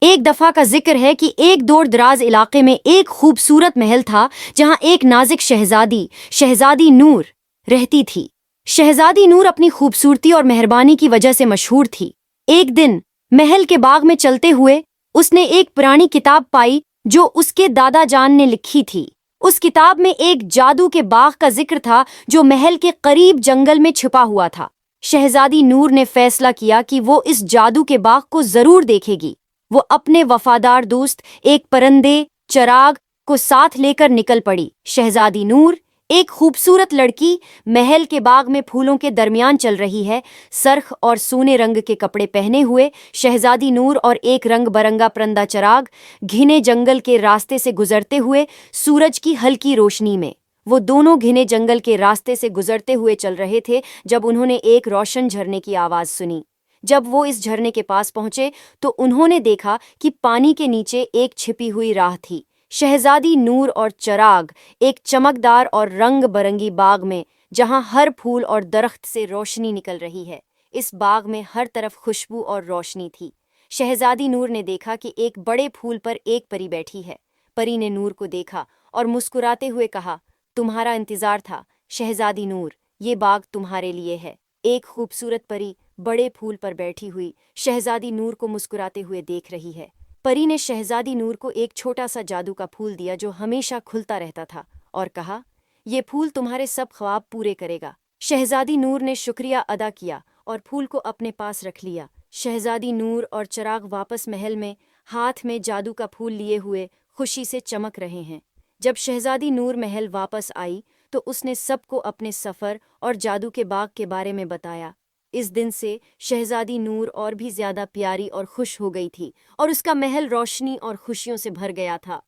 ایک دفعہ کا ذکر ہے کہ ایک دور دراز علاقے میں ایک خوبصورت محل تھا جہاں ایک نازک شہزادی نور رہتی تھی۔ شہزادی نور اپنی خوبصورتی اور مہربانی کی وجہ سے مشہور تھی۔ ایک دن محل کے باغ میں چلتے ہوئے اس نے ایک پرانی کتاب پائی جو اس کے دادا جان نے لکھی تھی۔ اس کتاب میں ایک جادو کے باغ کا ذکر تھا جو محل کے قریب جنگل میں چھپا ہوا تھا۔ شہزادی نور نے فیصلہ کیا کہ وہ اس جادو کے باغ کو ضرور دیکھے گی۔ وہ اپنے وفادار دوست ایک پرندے چراغ کو ساتھ لے کر نکل پڑی۔ شہزادی نور، ایک خوبصورت لڑکی، محل کے باغ میں پھولوں کے درمیان چل رہی ہے۔ سرخ اور سونے رنگ کے کپڑے پہنے ہوئے شہزادی نور اور ایک رنگ برنگا پرندہ چراغ گھنے جنگل کے راستے سے گزرتے ہوئے سورج کی ہلکی روشنی میں، وہ دونوں گھنے جنگل کے راستے سے گزرتے ہوئے چل رہے تھے جب انہوں نے ایک روشن جھرنے کی آواز سنی۔ جب وہ اس جھرنے کے پاس پہنچے تو انہوں نے دیکھا کہ پانی کے نیچے ایک چھپی ہوئی راہ تھی۔ شہزادی نور اور چراغ ایک چمکدار اور رنگ برنگی باغ میں، جہاں ہر پھول اور درخت سے روشنی نکل رہی ہے۔ اس باغ میں ہر طرف خوشبو اور روشنی تھی۔ شہزادی نور نے دیکھا کہ ایک بڑے پھول پر ایک پری بیٹھی ہے۔ پری نے نور کو دیکھا اور مسکراتے ہوئے کہا، تمہارا انتظار تھا شہزادی نور، یہ باغ تمہارے لیے ہے۔ ایک خوبصورت پری بڑے پھول پر بیٹھی ہوئی شہزادی نور کو مسکراتے ہوئے دیکھ رہی ہے۔ پری نے شہزادی نور کو ایک چھوٹا سا جادو کا پھول دیا جو ہمیشہ کھلتا رہتا تھا اور کہا، یہ پھول تمہارے سب خواب پورے کرے گا۔ شہزادی نور نے شکریہ ادا کیا اور پھول کو اپنے پاس رکھ لیا۔ شہزادی نور اور چراغ واپس محل میں ہاتھ میں جادو کا پھول لیے ہوئے خوشی سے چمک رہے ہیں۔ جب شہزادی نور محل واپس آئی تو اس نے سب کو اپنے سفر اور جادو کے باغ کے بارے میں بتایا۔ اس دن سے شہزادی نور اور بھی زیادہ پیاری اور خوش ہو گئی تھی اور اس کا محل روشنی اور خوشیوں سے بھر گیا تھا۔